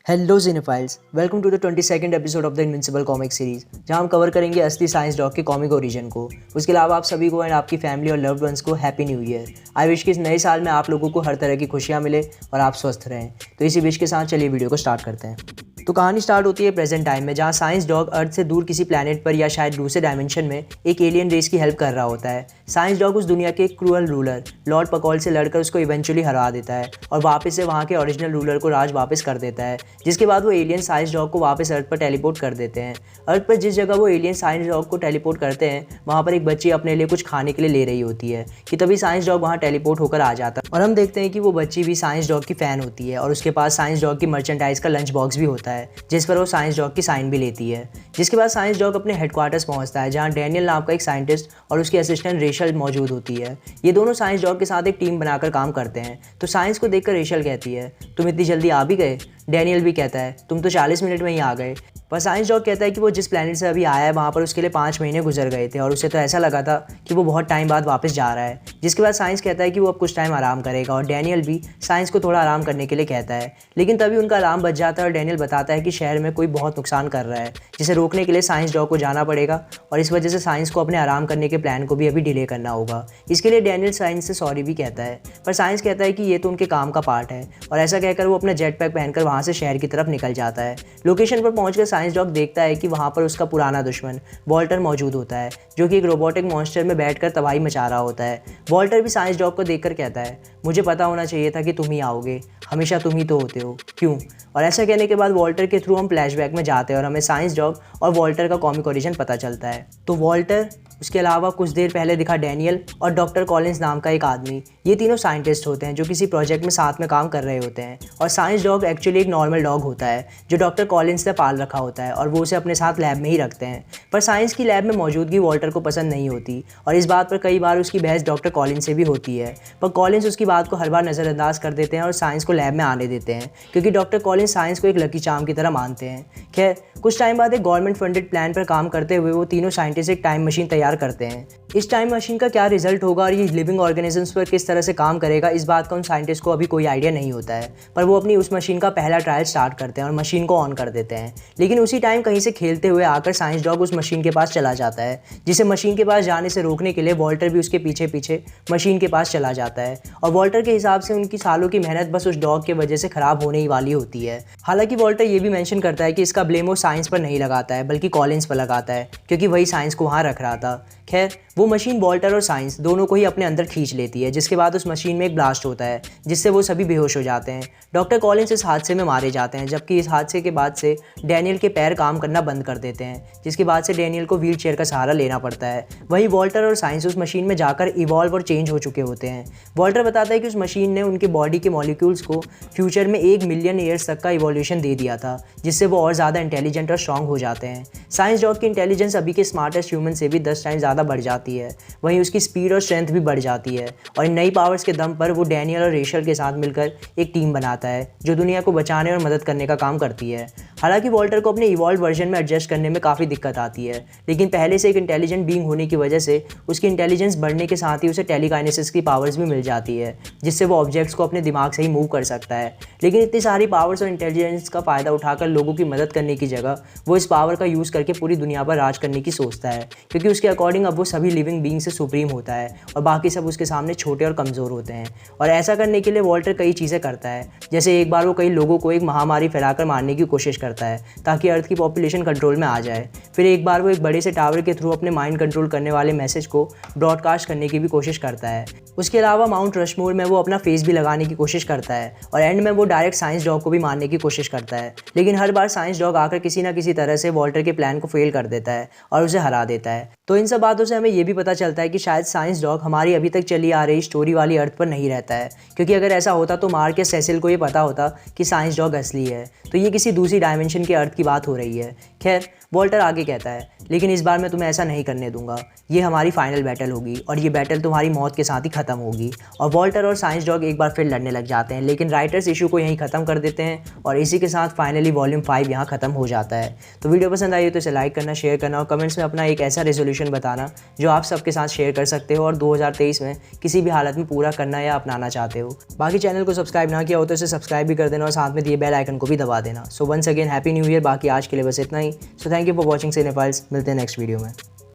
Hello cinephiles, welcome to the 22nd episode of the Invincible comic series, जहां हम cover करेंगे असली science dog के कॉमिक ओरिजिन को। उसके अलावा आप सभी को एंड आपकी फैमिली और लव्ड वंस को happy new year. I wish कि इस नए साल में आप लोगों को हर तरह की खुशियां मिले और आप स्वस्थ रहें। तो इसी विश के साथ चलिए वीडियो को स्टार्ट करते हैं। तो कहानी स्टार्ट होती है प्रेजेंट टाइम में, जहाँ साइंस डॉग अर्थ से दूर किसी प्लैनेट पर या शायद दूसरे डायमेंशन में एक एलियन रेस की हेल्प कर रहा होता है। साइंस डॉग उस दुनिया के क्रूअल रूलर लॉर्ड पकॉल से लड़कर उसको इवेंचुअली हरा देता है और वापस से वहाँ के ओरिजिनल रूलर को राज वापस कर देता है। जिसके बाद वो एलियन साइंस डॉग को वापस अर्थ पर टेलीपोर्ट कर देते हैं। अर्थ पर जिस जगह वो एलियन साइंस डॉग को टेलीपोर्ट करते हैं, वहाँ पर एक बच्ची अपने लिए कुछ खाने के लिए ले रही होती है कि तभी साइंस डॉग वहाँ टेलीपोर्ट होकर आ जाता है और हम देखते हैं कि वो बच्ची भी साइंस डॉग की फ़ैन होती है और उसके पास साइंस डॉग की मर्चेंडाइज का लंच बॉक्स भी होता है, जिस पर वो साइंस डॉग की साइन भी लेती है। जिसके बाद साइंस डॉग अपने हेडक्वार्टर्स पहुंचता है, जहां डैनियल नाम का एक साइंटिस्ट और उसकी असिस्टेंट रेशल मौजूद होती है। ये दोनों साइंस डॉग के साथ एक टीम बनाकर काम करते हैं। तो साइंस को देखकर रेशल कहती है, तुम इतनी जल्दी आ भी गए? डैनियल भी कहता है, तुम तो 40 मिनट में ही आ गए। पर साइंस डॉग कहता है कि वो जिस प्लेनेट से अभी आया है वहाँ पर उसके लिए 5 महीने गुजर गए थे और उसे तो ऐसा लगा था कि वो बहुत टाइम बाद वापस जा रहा है। जिसके बाद साइंस कहता है कि वो अब कुछ टाइम आराम करेगा और डैनियल भी साइंस को थोड़ा आराम करने के लिए कहता है। लेकिन तभी उनका अलार्म बज जाता है और डैनियल बताता है कि शहर में कोई बहुत नुकसान कर रहा है, जिसे रोकने के लिए साइंस डॉग को जाना पड़ेगा और इस वजह से साइंस को अपने आराम करने के प्लान को भी अभी डिले करना होगा। इसके लिए डैनियल साइंस से सॉरी भी कहता है, पर साइंस कहता है कि ये तो उनके काम का पार्ट है और ऐसा कहकर वो अपना जेट पैक पहनकर वहाँ से शहर की तरफ निकल जाता है। लोकेशन पर पहुंचकर साइंस डॉग देखता है कि वहाँ पर उसका पुराना दुश्मन वॉल्टर मौजूद होता है, जो कि एक रोबोटिक मॉन्स्टर में बैठकर तबाही मचा रहा होता है। वॉल्टर भी साइंस डॉग को देखकर कहता है, मुझे पता होना चाहिए था कि तुम ही आओगे, हमेशा तुम ही तो होते हो, क्यों? और ऐसा कहने के बाद वॉल्टर के थ्रू हम फ्लैशबैक में जाते हैं और हमें साइंस डॉग और वॉल्टर का कॉमिक ओरिजिन पता चलता है। तो वॉल्टर, उसके अलावा कुछ देर पहले दिखा डैनियल और डॉक्टर कॉलिंस नाम का एक आदमी, ये तीनों साइंटिस्ट होते हैं जो किसी प्रोजेक्ट में साथ में काम कर रहे होते हैं। और साइंस डॉग एक्चुअली एक नॉर्मल डॉग होता है जो डॉक्टर कॉलिंस ने पाल रखा होता है और वो उसे अपने साथ लैब में ही रखते हैं। पर साइंस की लैब में मौजूदगी वॉल्टर को पसंद नहीं होती और इस बात पर कई बार उसकी बहस डॉक्टर कॉलिंस से भी होती है। पर कॉलिंस उसकी बात को हर बार नज़रअंदाज कर देते हैं और साइंस को लैब में आने देते हैं, क्योंकि डॉक्टर कॉलिंस साइंस को एक लकी चार्म की तरह मानते हैं। खैर, कुछ टाइम बाद एक गवर्नमेंट फंडेड प्लान पर काम करते हुए वो तीनों साइंटिस्ट एक टाइम मशीन तैयार करते हैं। इस टाइम मशीन का क्या रिजल्ट होगा और ये लिविंग ऑर्गेनिजम्स पर किस तरह से काम करेगा, इस बात का उन साइंटिस्ट को अभी कोई आइडिया नहीं होता है। पर वो अपनी उस मशीन का पहला ट्रायल स्टार्ट करते हैं और मशीन को ऑन कर देते हैं। लेकिन उसी टाइम कहीं से खेलते हुए आकर साइंस डॉग उस मशीन के पास चला जाता है, जिसे मशीन के पास जाने से रोकने के लिए वॉल्टर भी उसके पीछे पीछे मशीन के पास चला जाता है। और वॉल्टर के हिसाब से उनकी सालों की मेहनत बस उस डॉग की वजह से खराब होने ही वाली होती है। हालांकि वॉल्टर ये भी मेंशन करता है कि इसका ब्लेम वो साइंस पर नहीं लगाता है बल्कि कॉलिंस पर लगाता है, क्योंकि वही साइंस को वहाँ रख रहा था। खैर, वो मशीन वॉल्टर और साइंस दोनों को ही अपने अंदर खींच लेती है, जिसके बाद उस मशीन में एक ब्लास्ट होता है जिससे वो सभी बेहोश हो जाते हैं। डॉक्टर कॉलिंस इस हादसे में मारे जाते हैं, जबकि इस हादसे के बाद से डैनियल के पैर काम करना बंद कर देते हैं, जिसके बाद से डैनियल को व्हील चेयर का सहारा लेना पड़ता है। वहीं वॉल्टर और साइंस उस मशीन में जाकर इवॉल्व और चेंज हो चुके होते हैं। वॉल्टर बताता है कि उस मशीन ने उनके बॉडी के मॉलिक्यूल्स को फ्यूचर में 1 मिलियन ईयर्स तक का इवोल्यूशन दे दिया था, जिससे वो और ज़्यादा इंटेलिजेंट और स्ट्रॉन्ग हो जाते हैं। साइंस डॉग की इंटेलिजेंस अभी के स्मार्टेस्ट ह्यूमन से भी 10 टाइम ज़्यादा बढ़ जाती है। वहीं उसकी स्पीड और स्ट्रेंथ भी बढ़ जाती है और इन नई पावर्स के दम पर वो डैनियल और रेशल के साथ मिलकर एक टीम बनाता है जो दुनिया को बचाने और मदद करने का काम करती है। हालांकि वॉल्टर को अपने इवॉल्व वर्जन में एडजस्ट करने में काफ़ी दिक्कत आती है, लेकिन पहले से एक इंटेलिजेंट बीइंग होने की वजह से उसकी इंटेलिजेंस बढ़ने के साथ ही उसे टेलीकाइनेसिस की पावर्स भी मिल जाती है, जिससे वो ऑब्जेक्ट्स को अपने दिमाग से ही मूव कर सकता है। लेकिन इतनी सारी पावर्स और इंटेलिजेंस का फ़ायदा उठाकर लोगों की मदद करने की जगह वो इस पावर का यूज़ करके पूरी दुनिया पर राज करने की सोचता है, क्योंकि उसके अकॉर्डिंग अब वो सभी लिविंग बीइंग से सुप्रीम होता है और बाकी सब उसके सामने छोटे और कमज़ोर होते हैं। और ऐसा करने के लिए वॉल्टर कई चीज़ें करता है, जैसे एक बार वो कई लोगों को एक महामारी फैलाकर मारने की कोशिश करता है ताकि अर्थ की पॉपुलेशन कंट्रोल में आ जाए। फिर एक बार वो एक बड़े से टावर के थ्रू अपने माइंड कंट्रोल करने वाले मैसेज को ब्रॉडकास्ट करने की भी कोशिश करता है। उसके अलावा माउंट रशमोर में वो अपना फेस भी लगाने की कोशिश करता है और एंड में वो डायरेक्ट साइंस डॉग को भी मारने की कोशिश करता है। लेकिन हर बार साइंस डॉग आकर किसी ना किसी तरह से वॉल्टर के प्लान को फेल कर देता है और उसे हरा देता है। तो इन सब बातों से हमें ये भी पता चलता है कि शायद साइंस डॉग हमारी अभी तक चली आ रही स्टोरी वाली अर्थ पर नहीं रहता है, क्योंकि अगर ऐसा होता तो मार्क या सेसिल को ये पता होता कि साइंस डॉग असली है, तो ये किसी दूसरी डायमेंशन के अर्थ की बात हो रही है। खैर, वॉल्टर आगे कहता है, लेकिन इस बार मैं तुम्हें ऐसा नहीं करने दूंगा। ये हमारी फाइनल बैटल होगी और ये बैटल तुम्हारी मौत के साथ ही खत्म होगी। और वॉल्टर और साइंस डॉग एक बार फिर लड़ने लग जाते हैं, लेकिन राइटर्स इशू को यहीं ख़त्म कर देते हैं और इसी के साथ फाइनली वॉल्यूम 5 यहाँ ख़त्म हो जाता है। तो वीडियो पसंद आई तो इसे लाइक करना, शेयर करना और कमेंट्स में अपना एक ऐसा रेजोल्यूशन बताना जो आप सबके साथ शेयर कर सकते हो और 2023 में किसी भी हालत में पूरा करना या अपनाना चाहते हो। बाकी चैनल को सब्सक्राइब ना किया हो तो इसे सब्सक्राइब भी कर देना और साथ में दिए बेल आइकन को भी दबा देना। So once again happy new year. बाकी आज के लिए बस इतना ही। So thank you for watching cinephiles. मिलते हैं नेक्स्ट वीडियो में।